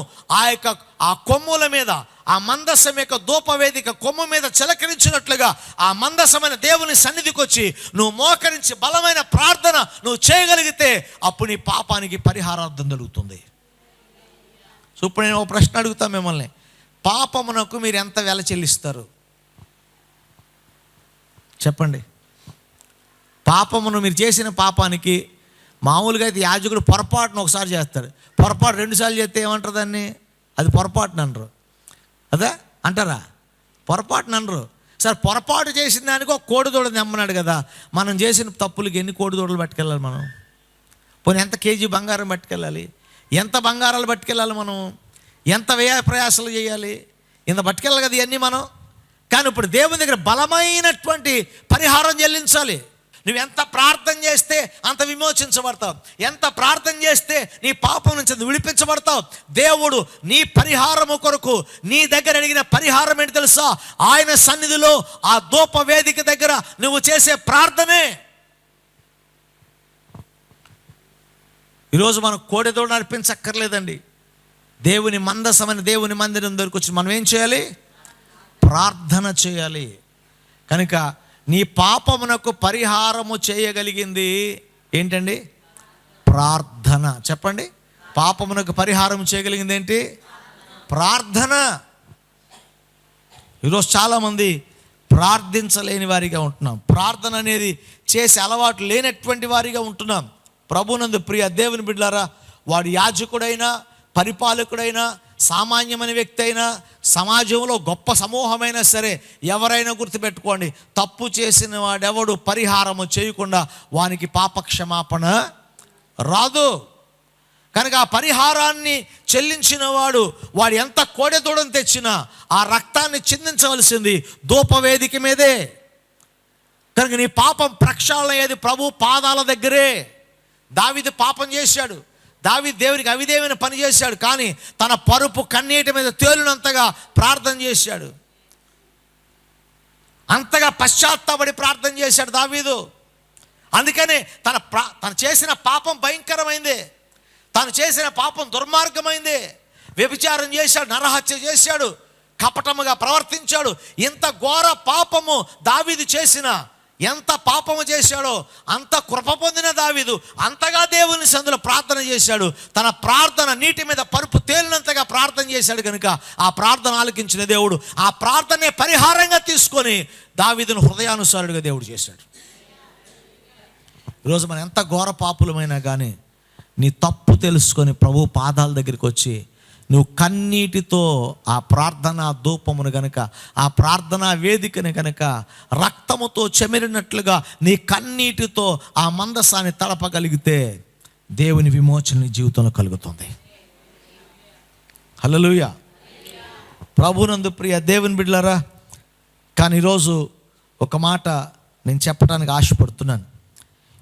ఆ కొమ్ముల మీద, ఆ మందసం యొక్క ధూపవేదిక కొమ్ము మీద చిలకరించినట్లుగా ఆ మందసమైన దేవుని సన్నిధికి వచ్చి నువ్వు మోకరించి బలమైన ప్రార్థన నువ్వు చేయగలిగితే అప్పుడు నీ పాపానికి పరిహారార్థం దొరుకుతుంది. సో ఇప్పుడు నేను ఒక ప్రశ్న అడుగుతా మిమ్మల్ని, పాపమునకు మీరు ఎంత వెల చెల్లిస్తారు చెప్పండి? పాపమును మీరు చేసిన పాపానికి మామూలుగా అయితే యాజకుడు పొరపాటును ఒకసారి చేస్తాడు, పొరపాటు 2 సార్లు చేస్తే ఏమంటారు దాన్ని? అది పొరపాటును అనరు, అదే అంటారా? పొరపాటును అనరు. సరే, పొరపాటు చేసిన దానికి ఒక కోడిదూడ నమ్మన్నాడు కదా. మనం చేసిన తప్పులకి ఎన్ని కోడిదూడలు పట్టుకెళ్ళాలి మనం? పోనీ ఎంత కేజీ బంగారం పట్టుకెళ్ళాలి? ఎంత బంగారాలు పట్టుకెళ్ళాలి మనం? ఎంత వ్యయ ప్రయాసాలు చేయాలి? ఇంత పట్టుకెళ్ళాలి కదా ఇవన్నీ మనం. కానీ ఇప్పుడు దేవుని దగ్గర బలమైనటువంటి పరిహారం చెల్లించాలి. నువ్వు ఎంత ప్రార్థన చేస్తే అంత విమోచించబడతావు, ఎంత ప్రార్థన చేస్తే నీ పాపం నుంచి విడిపించబడతావు. దేవుడు నీ పరిహారము కొరకు నీ దగ్గర అడిగిన పరిహారం ఏంటి తెలుసా? ఆయన సన్నిధిలో ఆ ధూప వేదిక దగ్గర నువ్వు చేసే ప్రార్థనే. ఈరోజు మనం కోడెదోడు అర్పించక్కర్లేదండి. దేవుని మందసమైన దేవుని మందిరం దగ్గరకు వచ్చి మనం ఏం చేయాలి? ప్రార్థన చేయాలి. కనుక నీ పాపమునకు పరిహారము చేయగలిగింది ఏంటండి? ప్రార్థన. చెప్పండి, పాపమునకు పరిహారం చేయగలిగింది ఏంటి? ప్రార్థన. ఈరోజు చాలామంది ప్రార్థించలేని వారిగా ఉంటున్నాం, ప్రార్థన అనేది చేసే అలవాటు లేనటువంటి వారిగా ఉంటున్నాం. ప్రభునందు ప్రియ దేవుని బిడ్డలారా, వాడు యాజకుడైనా, పరిపాలకుడైనా, సామాన్యమైన వ్యక్తి అయినా, సమాజంలో గొప్ప సమూహమైనా సరే, ఎవరైనా గుర్తుపెట్టుకోండి, తప్పు చేసిన వాడెవడు పరిహారము చేయకుండా వానికి పాపక్షమాపణ రాదు. కనుక ఆ పరిహారాన్ని చెల్లించిన వాడు ఎంత కోడెదూడని తెచ్చినా ఆ రక్తాన్ని చిందించవలసింది ధూపవేదిక మీదే. కనుక నీ పాపం ప్రక్షాళన అయ్యేది ప్రభు పాదాల దగ్గరే. దావీదు పాపం చేశాడు, దావీదు దేవునికి అవిధేయమైన పని చేశాడు, కానీ తన పరుపు కన్నీటి మీద తేలినంతగా ప్రార్థన చేశాడు. అంతగా పశ్చాత్తాపడి ప్రార్థన చేశాడు దావీదు. అందుకని తను చేసిన పాపం భయంకరమైంది, తను చేసిన పాపం దుర్మార్గమైంది. వ్యభిచారం చేశాడు, నరహత్య చేశాడు, కపటముగా ప్రవర్తించాడు. ఇంత ఘోర పాపము దావీదు చేసిన, ఎంత పాపము చేశాడో అంత కృప పొందిన దావీదు అంతగా దేవుని సన్నిధిలో ప్రార్థన చేశాడు. తన ప్రార్థన నీటి మీద పరుపు తేలినంతగా ప్రార్థన చేశాడు కనుక ఆ ప్రార్థన ఆలకించిన దేవుడు ఆ ప్రార్థనే పరిహారంగా తీసుకొని దావీదును హృదయానుసారుడిగా దేవుడు చేశాడు. ఈరోజు మనం ఎంత ఘోర పాపులమైనా కానీ నీ తప్పు తెలుసుకొని ప్రభు పాదాల దగ్గరికి వచ్చి నువ్వు కన్నీటితో ఆ ప్రార్థనా ధూపమును గనక, ఆ ప్రార్థనా వేదికని గనక రక్తముతో చెమిరినట్లుగా నీ కన్నీటితో ఆ మందసాన్ని తడపగలిగితే దేవుని విమోచన నీ జీవితంలో కలుగుతుంది. హల్లెలూయా. ప్రభునందు ప్రియ దేవుని బిడ్డలారా, కానీ ఈరోజు ఒక మాట నేను చెప్పడానికి ఆశపడుతున్నాను.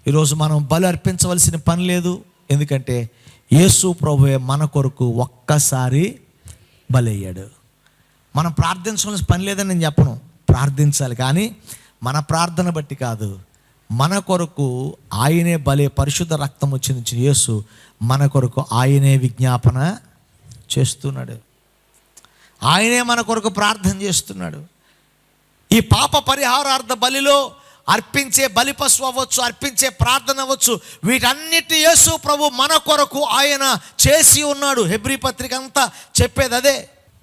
ఈరోజు మనం బలి అర్పించవలసిన పని లేదు. ఎందుకంటే యేసు ప్రభువే మన కొరకు ఒక్కసారి బలయ్యాడు. మనం ప్రార్థించవలసిన పని లేదని నేను చెప్పను, ప్రార్థించాలి. కానీ మన ప్రార్థన బట్టి కాదు, మన కొరకు ఆయనే బలే పరిశుద్ధ రక్తం వచ్చిన యేసు మన కొరకు ఆయనే విజ్ఞాపన చేస్తున్నాడు. ఆయనే మన కొరకు ప్రార్థన చేస్తున్నాడు. ఈ పాప పరిహారార్థ బలిలో అర్పించే బలిపశు అవ్వచ్చు, అర్పించే ప్రార్థన అవ్వచ్చు, వీటన్నిటి యేసు ప్రభు మన కొరకు ఆయన చేసి ఉన్నాడు. హెబ్రీ పత్రిక అంతా చెప్పేది అదే.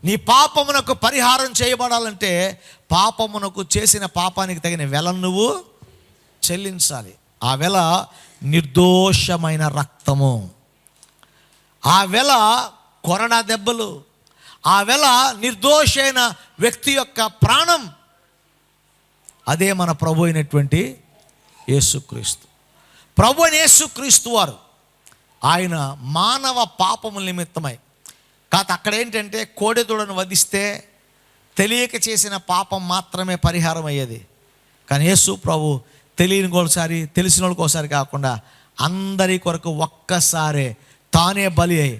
నీ పాపమునకు పరిహారం చేయబడాలంటే పాపమునకు చేసిన పాపానికి తగిన వెలను నువ్వు చెల్లించాలి. ఆ వెల నిర్దోషమైన రక్తము, ఆ వెల కొరడా దెబ్బలు, ఆ వెల నిర్దోషైన వ్యక్తి యొక్క ప్రాణం. అదే మన ప్రభు అయినటువంటి యేసుక్రీస్తు. ప్రభు అయిన యేసుక్రీస్తు వారు ఆయన మానవ పాపముల నిమిత్తమై కాదు. అక్కడ ఏంటంటే కోడెదూడను వధిస్తే తెలియక చేసిన పాపం మాత్రమే పరిహారం అయ్యేది. కానీ యేసు ప్రభు తెలియని ఒకసారి, తెలిసిన వాళ్ళకి ఒకసారి కాకుండా అందరి కొరకు ఒక్కసారే తానే బలి అయి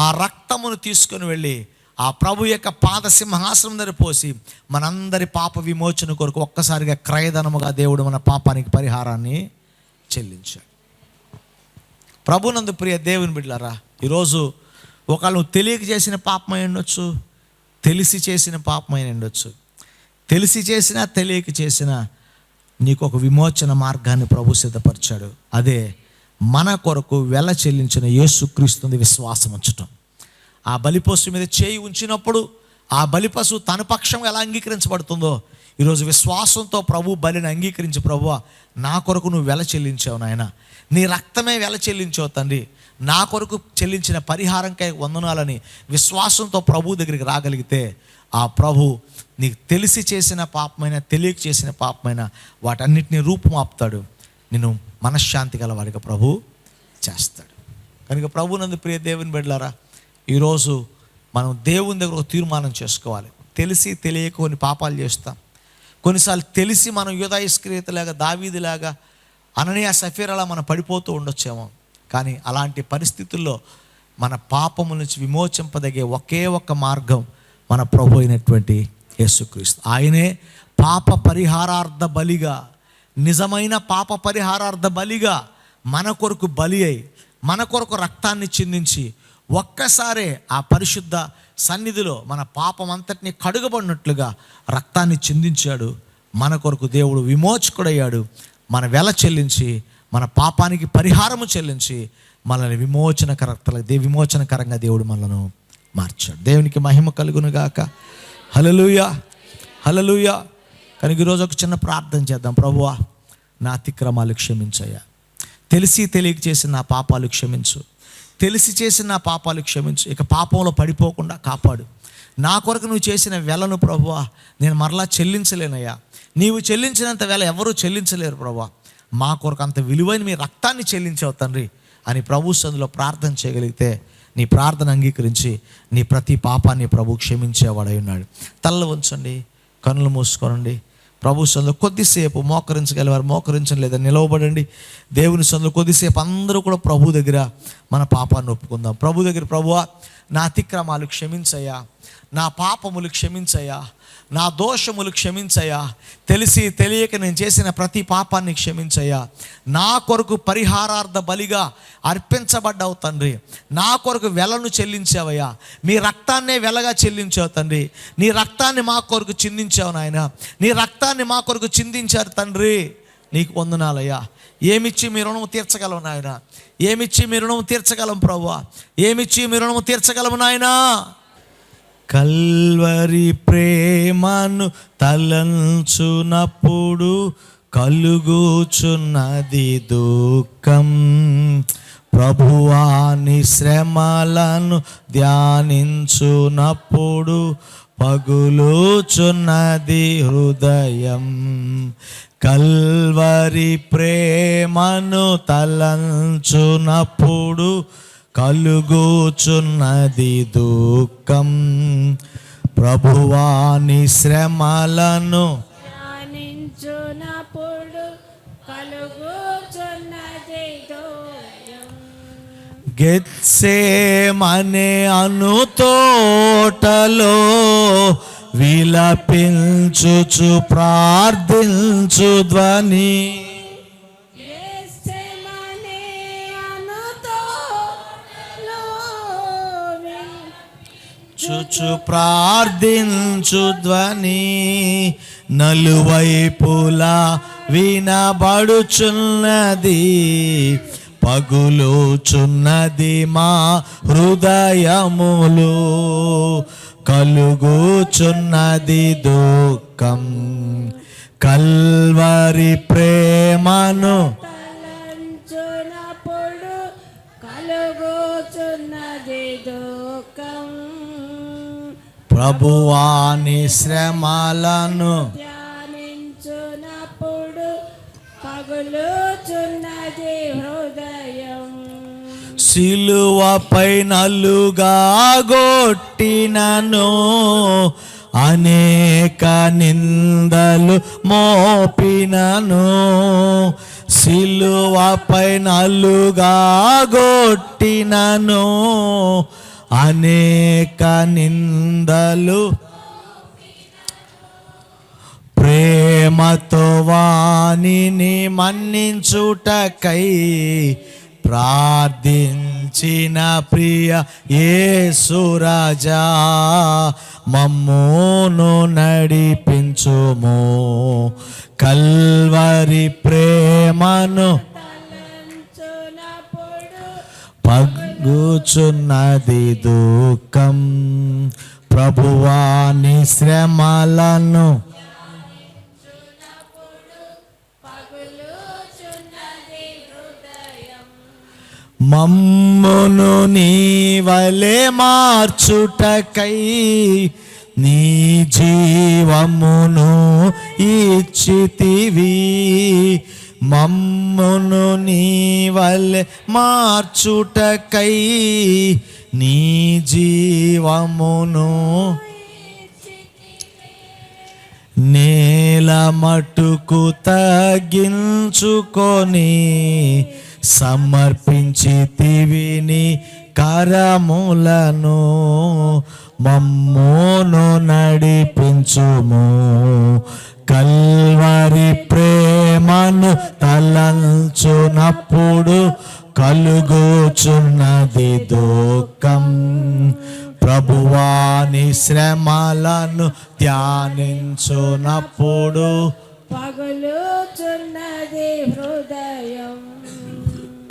ఆ రక్తమును తీసుకొని వెళ్ళి ఆ ప్రభు యొక్క పాద సింహాసనం దగ్గర పోసి మనందరి పాప విమోచన కొరకు ఒక్కసారిగా క్రయధనముగా దేవుడు మన పాపానికి పరిహారాన్ని చెల్లించాడు. ప్రభునందు ప్రియ దేవుని బిడ్డలారా, ఈరోజు ఒకవేళ నువ్వు తెలియక చేసిన పాపమై ఉండొచ్చు, తెలిసి చేసిన పాపమై ఉండొచ్చు. తెలిసి చేసినా తెలియక చేసినా నీకు ఒక విమోచన మార్గాన్ని ప్రభు సిద్ధపరిచాడు. అదే మన కొరకు వెల చెల్లించిన యేసుక్రీస్తుని విశ్వాసం ఉంచటం. ఆ బలిపశు మీద చేయి ఉంచినప్పుడు ఆ బలిపశు తన పక్షం ఎలా అంగీకరించబడుతుందో ఈరోజు విశ్వాసంతో ప్రభు బలిని అంగీకరించి, ప్రభువా నా కొరకు నువ్వు వెల చెల్లించావు నాయన, నీ రక్తమే వెల చెల్లించావు తండ్రి, నా కొరకు చెల్లించిన పరిహారంకై వందనాలని విశ్వాసంతో ప్రభు దగ్గరికి రాగలిగితే ఆ ప్రభు నీకు తెలిసి చేసిన పాపమైనా తెలియక చేసిన పాపమైనా వాటన్నిటిని రూపుమాపుతాడు. నేను మనశ్శాంతి గలవాడిగా ప్రభు చేస్తాడు. కనుక ప్రభునందు ప్రియ దేవుని బిడ్డలారా, ఈరోజు మనం దేవుని దగ్గర ఒక తీర్మానం చేసుకోవాలి. తెలిసి తెలియక కొన్ని పాపాలు చేస్తాం. కొన్నిసార్లు తెలిసి మనం యూదా ఇస్కరియోతులాగా, దావీదులాగా, అననీయ సఫీరాలా మనం పడిపోతూ ఉండొచ్చేమో. కానీ అలాంటి పరిస్థితుల్లో మన పాపముల నుంచి విమోచింపదగే ఒకే ఒక్క మార్గం మన ప్రభు అయినటువంటి యేసుక్రీస్తు. ఆయనే పాప పరిహారార్థ బలిగా, నిజమైన పాప పరిహారార్థ బలిగా మన కొరకు బలి అయి మన కొరకు రక్తాన్ని చిందించి ఒక్కసారే ఆ పరిశుద్ధ సన్నిధిలో మన పాపం అంతటిని కడుగబడినట్లుగా రక్తాన్ని చిందించాడు. మన కొరకు దేవుడు విమోచకుడయ్యాడు. మన వెల చెల్లించి, మన పాపానికి పరిహారము చెల్లించి మనల్ని విమోచనకరంగా దేవుడు మనలను మార్చాడు. దేవునికి మహిమ కలుగును గాక. హల్లెలూయా, హల్లెలూయా. కనుక ఈరోజు ఒక చిన్న ప్రార్థన చేద్దాం. ప్రభువా నా అతిక్రమాలు క్షమించయ్యా, తెలిసి తెలియక చేసిన నా పాపాలు క్షమించు, తెలిసి చేసిన నా పాపాలు క్షమించు, ఇక పాపంలో పడిపోకుండా కాపాడు. నా కొరకు నువ్వు చేసిన వెలను ప్రభువా నేను మరలా చెల్లించలేనయ్యా, నీవు చెల్లించినంత వెల ఎవరూ చెల్లించలేరు ప్రభువా, మా కొరకు అంత విలువైన మీ రక్తాన్ని చెల్లించావు తండ్రి అని ప్రభు సన్నిధిలో ప్రార్థన చేయగలిగితే నీ ప్రార్థన అంగీకరించి నీ ప్రతి పాపాన్ని ప్రభు క్షమించేవాడై ఉన్నాడు. తలలు ఉంచండి, కన్నులు మూసుకోనండి. ప్రభు సన్నిధిలో కొద్దిసేపు మోకరించగలివారు మోకరించడం లేదా నిలవబడండి. దేవుని సన్నిధిలో కొద్దిసేపు అందరూ కూడా ప్రభు దగ్గర మన పాపాన్ని ఒప్పుకుందాం. ప్రభు దగ్గర, ప్రభువా నా అతిక్రమాలు క్షమించయ్యా, నా పాపములు క్షమించయ్యా, నా దోషములు క్షమించయ్యా, తెలిసి తెలియక నేను చేసిన ప్రతి పాపాన్ని క్షమించయ్యా. నా కొరకు పరిహారార్థ బలిగా అర్పించబడ్డావు తండ్రి. నా కొరకు వెలను చెల్లించావయ్యా. మీ రక్తాన్నే వెలగా చెల్లించావు తండ్రి. నీ రక్తాన్ని మా కొరకు చిందించావు నాయన. నీ రక్తాన్ని మా కొరకు చిందించారు తండ్రి. నీకు వందనాలయ్యా. ఏమిచ్చి మీ రుణము తీర్చగలవు నాయన? ఏమిచ్చి మీ రుణము తీర్చగలం ప్రభువా? ఏమిచ్చి మీ రుణము తీర్చగలము నాయనా? కల్వరి ప్రేమను తలంచునప్పుడు కలుగుచున్నది దుఃఖం. ప్రభువాని శ్రమలను ధ్యానించునప్పుడు పగులుచున్నది హృదయం. కల్వరి ప్రేమను తలంచునప్పుడు కలుగుచున్నది దుఃఖం. ప్రభువాని శ్రమలను ధ్యానించునప్పుడు కలుగుచున్నది దుఃఖం. గెత్సేమనే అను తోటలో విలపించుచు ప్రార్థించు ధ్వని, చుచు ప్రార్థించు ధ్వని నలువైపులా వినబడుచున్నది. పగులుచున్నది మా హృదయములు, కలుగుచున్నది దుఃఖం. కల్వరి ప్రేమను తలంచునప్పుడు కలుగుచున్నది దుఃఖం. ప్రభువాని శ్రమలను ధ్యానించునప్పుడు పగులుచున్నది హృదయం. సిలువపై నలుగా గొట్టినను అనేక నిందలు మోపినను. సిలువపై నలుగా గొట్టినను అనేక నిందలు ప్రేమతో వానిని మన్నించుటకై ప్రార్థించిన ప్రియ యేసురాజా, మమ్మును నడిపించుము. కల్వరి ప్రేమను పగుచున్నది దుఃఖం. ప్రభువాని శ్రమలను మమ్మును నీవలే మార్చుటకై నీ జీవమును ఇచ్చితివి. మమ్మును నీవలే మార్చుటకై నీ జీవమును నేల మట్టుకు తగ్గించుకొని సమర్పించితివి నీ కరములను. మమ్మును నడిపించుము. కల్వరి ప్రేమను తలంచునప్పుడు కలుగుచున్నది దుఃఖం. ప్రభువాని శ్రమలను ధ్యానించునప్పుడు పగులుచున్నది హృదయం.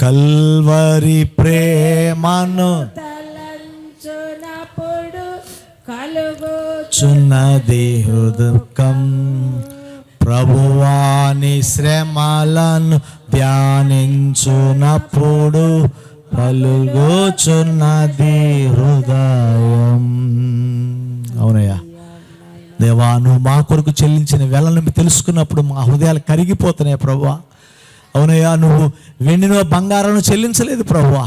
కల్వరి ప్రేమను తలంచునప్పుడు కలుగుచున్నది చున్నది హృదయం. ప్రభువాని శ్రమలను ధ్యానించునప్పుడు కలుగుచున్నది హృదయం. అవునయ్యా దేవా, నువ్వు మా కొరకు చెల్లించిన వెలను తెలుసుకున్నప్పుడు మా హృదయాలు కరిగిపోతున్నాయి ప్రభువా. అవునయ్యా, నువ్వు వెండినో బంగారం చెల్లించలేదు ప్రభువా.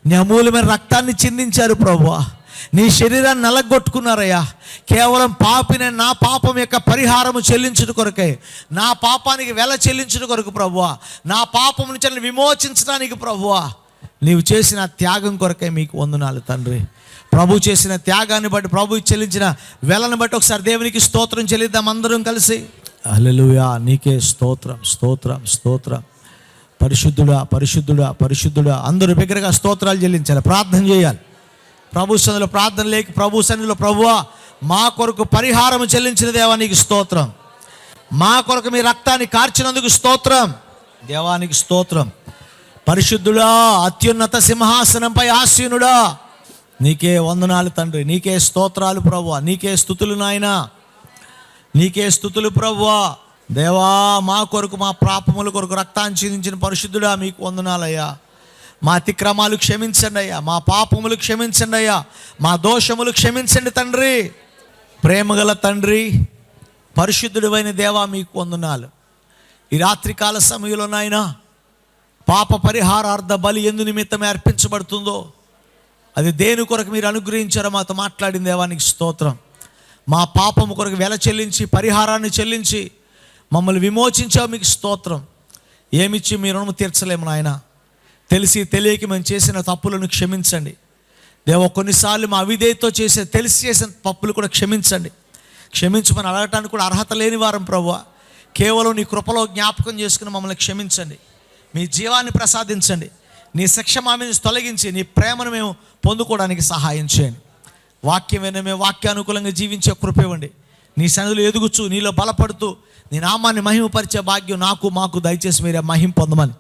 నీ అమూల్యమైన రక్తాన్ని చిందించారు ప్రభువా. నీ శరీరాన్ని నలగొట్టుకున్నారయ్యా. కేవలం పాపిన నా పాపం యొక్క పరిహారము చెల్లించుట కొరకే, నా పాపానికి వెల చెల్లించుట కొరకు ప్రభువా, నా పాపం నుంచి విమోచించడానికి ప్రభువా. నీవు చేసిన త్యాగం కొరకే మీకు వందనాలు తండ్రి. ప్రభు చేసిన త్యాగాన్ని బట్టి, ప్రభు చెల్లించిన వెలను బట్టి ఒకసారి దేవునికి స్తోత్రం చెల్లిద్దాం అందరం కలిసి. హల్లెలూయా, నీకే స్తోత్రం, స్తోత్రం, స్తోత్రం. పరిశుద్ధుడా, పరిశుద్ధుడా, పరిశుద్ధుడా. అందరూ బిగ్గరగా స్తోత్రాలు చెల్లించాలి, ప్రార్థన చేయాలి. ప్రభు సన్నిధిలో ప్రార్థన లేక, ప్రభు సన్నిధిలో ప్రభువా మా కొరకు పరిహారం చెల్లించిన దేవా నీకు స్తోత్రం, మా కొరకు మీ రక్తాన్ని కార్చినందుకు స్తోత్రం, దేవానికి స్తోత్రం. పరిశుద్ధుడా, అత్యున్నత సింహాసనంపై ఆసీనుడా, నీకే వందనాలు తండ్రి, నీకే స్తోత్రాలు ప్రభువా, నీకే స్తుతులు నాయనా, నీకే స్తుతులు ప్రభువా. దేవా మా కొరకు, మా పాపముల కొరకు రక్తాన్ని చిందించిన పరిశుద్ధుడా మీకు వందనాలయ్యా. మా అతిక్రమాలు క్షమించండి అయ్యా, మా పాపములు క్షమించండి అయ్యా, మా దోషములు క్షమించండి తండ్రి. ప్రేమగల తండ్రి, పరిశుద్ధుడైన దేవా మీకు వందనాలు. ఈ రాత్రికాల సమయంలో నాయనా పాప పరిహారార్థ బలి ఎందు నిమిత్తమే అర్పించబడుతుందో అది దేని కొరకు మీరు అనుగ్రహించారో మాతో మాట్లాడిన దేవానికి స్తోత్రం. మా పాపము కొరకు వెల చెల్లించి, పరిహారాన్ని చెల్లించి మమ్మల్ని విమోచించావు, మీకు స్తోత్రం. ఏమిచ్చి మీ రుణము తీర్చలేము నాయన. తెలిసి తెలియక మేము చేసిన తప్పులను క్షమించండి దేవా. కొన్నిసార్లు మా అవిధేయతో తెలిసి చేసిన తప్పులు కూడా క్షమించండి. క్షమించమని అడగటానికి కూడా అర్హత లేని వారం ప్రభువా. కేవలం నీ కృపలో జ్ఞాపకం చేసుకుని మమ్మల్ని క్షమించండి. మీ జీవాన్ని ప్రసాదించండి. నీ శిక్ష మా మీద తొలగించి నీ ప్రేమను మేము పొందుకోవడానికి సహాయం చేయండి. వాక్యం విన మేము వాక్యానుకూలంగా జీవించే కృప ఇవ్వండి. నీ సన్నిధిలో ఎదుగుచు, నీలో బలపడుతూ నీ నామాన్ని మహిమపరిచే భాగ్యం మాకు దయచేసి మీరే మహిమ పొందమని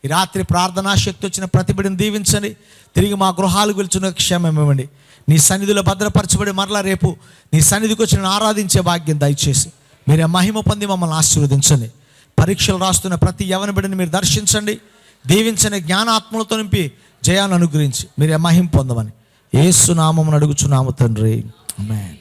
ఈ రాత్రి ప్రార్థనా శక్తి వచ్చిన ప్రతి బిడ్డను దీవించండి. తిరిగి మా గృహాలకు వెళ్తున్న క్షేమం ఇవ్వండి. నీ సన్నిధిలో భద్రపరచబడి మరలా రేపు నీ సన్నిధికి వచ్చిన ఆరాధించే భాగ్యం దయచేసి మీరే మహిమ పొంది మమ్మల్ని ఆశీర్వదించండి. పరీక్షలు రాస్తున్న ప్రతి యవన బిడ్డని మీరు దర్శించండి, దీవించని జ్ఞానాత్మలతో నింపి జయాన్ని అనుగ్రహించి మీరే మహిమ పొందమని యేసు నామమున అడుగుచున్నాము తండ్రి, ఆమేన్.